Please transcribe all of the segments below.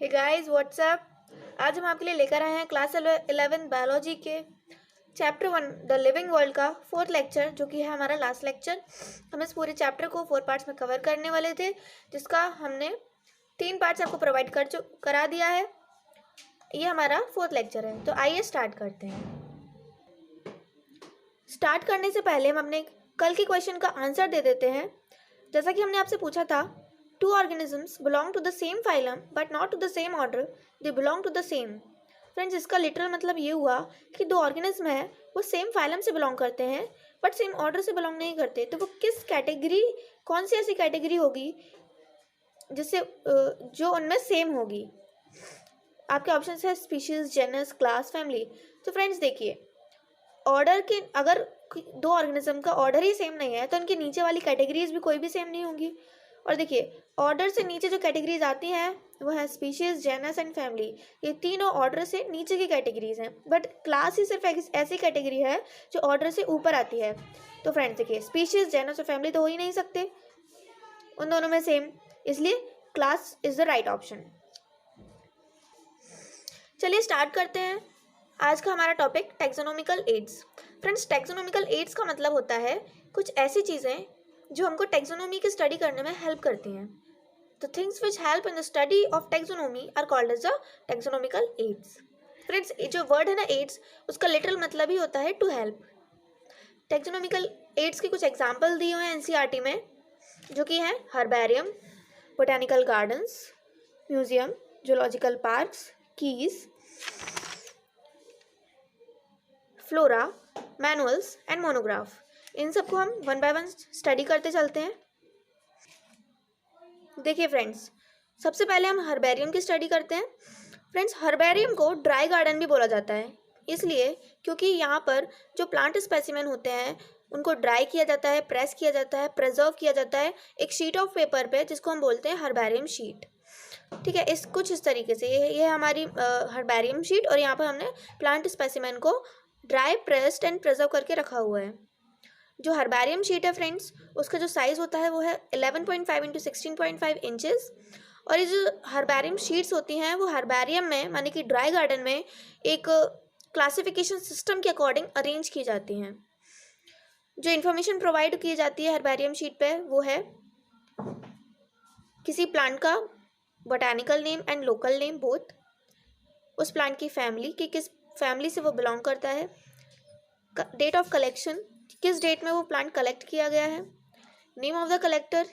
Guys what's up. आज हम आपके लिए लेकर आए हैं क्लास 11 बायोलॉजी के चैप्टर 1 द लिविंग वर्ल्ड का 4th लेक्चर, जो कि है हमारा लास्ट लेक्चर। हम इस पूरे चैप्टर को 4 पार्ट्स में कवर करने वाले थे, जिसका हमने 3 पार्ट्स आपको प्रोवाइड करा दिया है। ये हमारा 4th लेक्चर है, तो आइए स्टार्ट करते हैं। स्टार्ट करने से पहले हम अपने कल के क्वेश्चन का आंसर दे देते हैं। जैसा कि हमने आपसे पूछा था, 2 organisms belong to the same phylum but not to the same order, they belong to the same। Friends, इसका लिटरल मतलब ये हुआ कि 2 ऑर्गेनिज्म हैं, वो सेम फाइलम से बिलोंग करते हैं बट सेम ऑर्डर से बिलोंग नहीं करते। तो वो किस कैटेगरी, कौन सी ऐसी कैटेगरी होगी जिससे जो उनमें सेम होगी? आपके ऑप्शन है स्पीशीज, जेनस, क्लास, फैमिली। तो फ्रेंड्स देखिए, ऑर्डर के अगर 2 ऑर्गेनिज्म का ऑर्डर ही सेम नहीं है तो उनके नीचे वाली कैटेगरीज भी कोई भी सेम नहीं होंगी। और देखिए, ऑर्डर से नीचे जो कैटेगरीज आती हैं वो है स्पीशीज, जेनस एंड फैमिली। ये तीनों ऑर्डर से नीचे की कैटेगरीज हैं, बट क्लास ही सिर्फ ऐसी कैटेगरी है जो ऑर्डर से ऊपर आती है। तो फ्रेंड्स देखिए, स्पीशीज, जेनस और फैमिली तो हो ही नहीं सकते उन दोनों में सेम, इसलिए class is the right option. चलिए स्टार्ट करते हैं आज का हमारा topic, taxonomical aids. Friends, taxonomical aids का मतलब होता है कुछ ऐसी चीज़ें जो हमको टैक्सोनॉमी की स्टडी करने में हेल्प करती हैं। The things which help in the study of taxonomy are called as the taxonomical aids. Friends, जो वर्ड है ना एड्स, उसका लिटरल मतलब ही होता है टू हेल्प। टैक्सोनॉमिकल एड्स के कुछ एग्जाम्पल दिए हुए हैं एनसीईआरटी में, जो कि हैं herbarium, botanical gardens, museum, zoological parks, keys, flora, manuals and monograph. इन सबको हम 1 बाय 1 स्टडी करते चलते हैं। देखिए फ्रेंड्स, सबसे पहले हम हर्बेरियम की स्टडी करते हैं। फ्रेंड्स, हर्बेरियम को ड्राई गार्डन भी बोला जाता है, इसलिए क्योंकि यहाँ पर जो प्लांट स्पेसिमेन होते हैं उनको ड्राई किया जाता है, प्रेस किया जाता है, प्रिजर्व किया जाता है एक शीट ऑफ पेपर पे, जिसको हम बोलते हैं हर्बेरियम शीट। ठीक है, इस तरीके से ये हमारी हर्बेरियम शीट, और यहाँ पर हमने प्लांट स्पेसिमेन को ड्राई, प्रेस्ड एंड प्रिजर्व करके रखा हुआ है। जो हर्बेरियम शीट है फ्रेंड्स, उसका जो साइज़ होता है वो है 11.5 इंटू 16.5 इंचेस। और ये जो हर्बेरियम शीट्स होती हैं वो हर्बेरियम में, माने कि ड्राई गार्डन में, एक क्लासिफिकेशन सिस्टम के अकॉर्डिंग अरेंज की जाती हैं। जो इन्फॉर्मेशन प्रोवाइड की जाती है हर्बेरियम शीट पे वो है किसी प्लांट का botanical name and local name both, उस प्लांट की फैमिली, कि किस फैमिली से वो बिलोंग करता है, डेट ऑफ कलेक्शन, किस डेट में वो प्लांट कलेक्ट किया गया है, नेम ऑफ द कलेक्टर,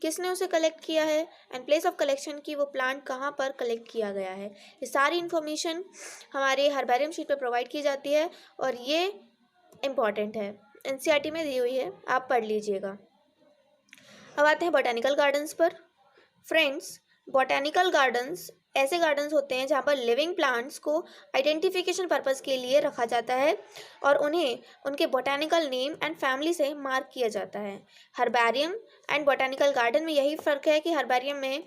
किसने उसे कलेक्ट किया है, एंड प्लेस ऑफ कलेक्शन, की वो प्लांट कहाँ पर कलेक्ट किया गया है। ये सारी इन्फॉर्मेशन हमारे हर्बेरियम शीट पर प्रोवाइड की जाती है और ये इम्पॉर्टेंट है, एनसीईआरटी में दी हुई है, आप पढ़ लीजिएगा। अब आते हैं बोटेनिकल गार्डन्स पर। फ्रेंड्स, बोटेनिकल गार्डन्स ऐसे गार्डन्स होते हैं जहाँ पर लिविंग प्लांट्स को आइडेंटिफिकेशन पर्पस के लिए रखा जाता है और उन्हें उनके बोटेनिकल नेम एंड फैमिली से मार्क किया जाता है। हर्बेरियम एंड बोटेनिकल गार्डन में यही फ़र्क है कि हर्बेरियम में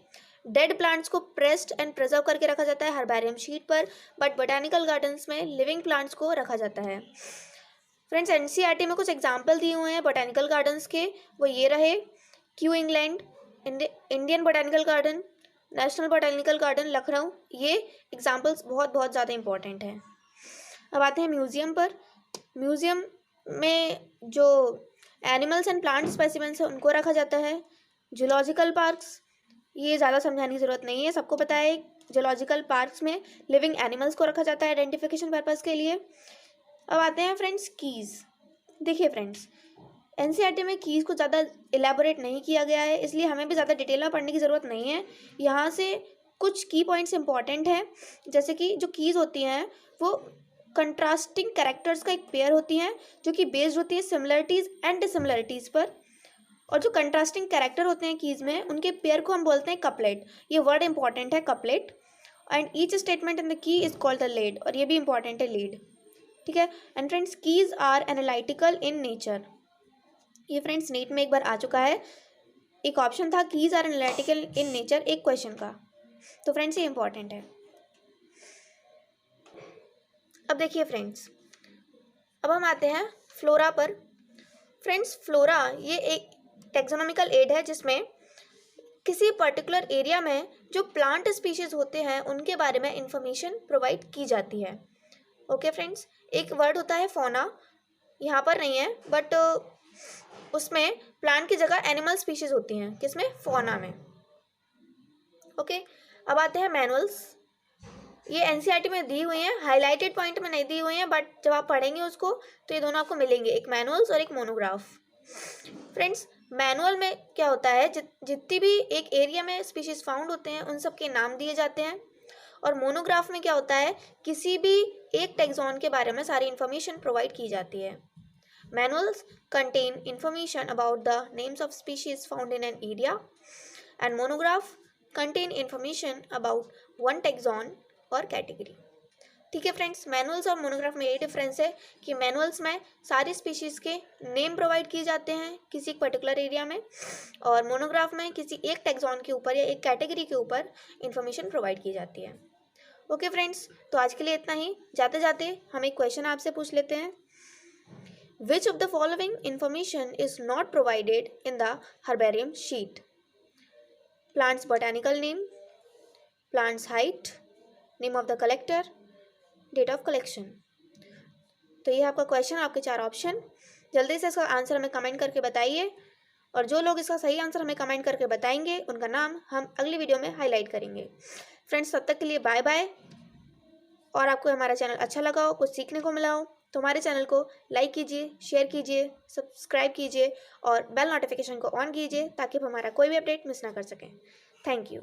डेड प्लांट्स को प्रेस्ड एंड प्रिजर्व करके रखा जाता है हर्बेरियम शीट पर, बट बोटेनिकल गार्डन्स में लिविंग प्लांट्स को रखा जाता है। फ्रेंड्स, एनसीईआरटी में कुछ एग्जाम्पल दिए हुए हैं बोटेनिकल गार्डन्स के, वो ये रहे Q England, Indian botanical garden, national botanical garden Lucknow. ये एग्जाम्पल्स बहुत ज़्यादा इंपॉर्टेंट हैं। अब आते हैं म्यूज़ियम पर। म्यूज़ियम में जो एनिमल्स एंड प्लांट स्पेसिमेंस हैं उनको रखा जाता है। जूलॉजिकल पार्क्स, ये ज़्यादा समझाने की ज़रूरत नहीं है, सबको पता है। जूलॉजिकल पार्क्स में लिविंग एनिमल्स को रखा जाता है आइडेंटिफिकेशन पर्पज़ के लिए। अब आते हैं फ्रेंड्स कीज़। देखिए फ्रेंड्स, एनसीईआरटी में कीज़ को ज़्यादा इलेबोरेट नहीं किया गया है, इसलिए हमें भी ज़्यादा डिटेल में पढ़ने की ज़रूरत नहीं है। यहाँ से कुछ की पॉइंट्स इंपॉर्टेंट हैं, जैसे कि जो कीज़ होती हैं वो कंट्रास्टिंग कैरेक्टर्स का एक पेयर होती हैं, जो कि बेस्ड होती है सिमिलरिटीज़ एंड डिसिमिलरिटीज़ पर। और जो कंट्रास्टिंग कैरेक्टर होते हैं कीज़ में, उनके पेयर को हम बोलते हैं कपलेट। ये वर्ड इंपॉर्टेंट है, couplet. And each statement in the key is called the lead, और ये भी इंपॉर्टेंट है, लीड। ठीक है। And friends, keys are analytical in nature. ये फ्रेंड्स नीट में एक बार आ चुका है, एक ऑप्शन था keys are analytical in nature, एक क्वेश्चन का। तो फ्रेंड्स ये इंपॉर्टेंट है। अब देखिए फ्रेंड्स, अब हम आते हैं फ्लोरा पर। फ्रेंड्स, फ्लोरा ये एक टैक्सोनॉमिकल एड है जिसमें किसी पर्टिकुलर एरिया में जो प्लांट स्पीशीज होते हैं उनके बारे में इंफॉर्मेशन प्रोवाइड की जाती है। ओके फ्रेंड्स, एक वर्ड होता है फौना, यहाँ पर नहीं है बट उसमें प्लांट की जगह एनिमल स्पीशीज होती हैं, किसमें, फौना में। ओके, अब आते हैं मैनुअल्स। ये एनसीईआरटी में दी हुई हैं, हाईलाइटेड पॉइंट में नहीं दी हुई हैं, बट जब आप पढ़ेंगे उसको तो ये दोनों आपको मिलेंगे, एक मैनुअल्स और एक मोनोग्राफ। फ्रेंड्स, मैनुअल में क्या होता है, जितनी भी एक एरिया में स्पीशीज फाउंड होते हैं उन सब के नाम दिए जाते हैं। और मोनोग्राफ में क्या होता है, किसी भी एक टैक्सॉन के बारे में सारी इन्फॉर्मेशन प्रोवाइड की जाती है। Manuals contain information about the names of species found in an area and monograph contain information about one taxon और कैटेगरी। ठीक है फ्रेंड्स, मैनुअल्स और मोनोग्राफ में यही डिफरेंस है कि मैनुअल्स में सारी स्पीशीज के नेम प्रोवाइड किए जाते हैं किसी पर्टिकुलर एरिया में, और मोनोग्राफ में किसी एक टैक्सॉन के ऊपर या एक कैटेगरी के ऊपर इंफॉर्मेशन प्रोवाइड की जाती है। ओके फ्रेंड्स, तो आज के लिए इतना ही। जाते जाते हम एक क्वेश्चन आपसे पूछ लेते हैं। Which of the following information is not provided in the herbarium sheet? Plant's botanical name, plant's height, name of the collector, date of collection। तो ये आपका क्वेश्चन, आपके 4 ऑप्शन। जल्दी से इसका आंसर हमें कमेंट करके बताइए, और जो लोग इसका सही आंसर हमें कमेंट करके बताएंगे उनका नाम हम अगली वीडियो में हाईलाइट करेंगे। फ्रेंड्स, तब तक के लिए बाय बाय। और आपको हमारा चैनल अच्छा लगा हो, कुछ सीखने को मिला हो, तो हमारे चैनल को लाइक कीजिए, शेयर कीजिए, सब्सक्राइब कीजिए और बेल नोटिफिकेशन को ऑन कीजिए ताकि आप हमारा कोई भी अपडेट मिस ना कर सकें। Thank you.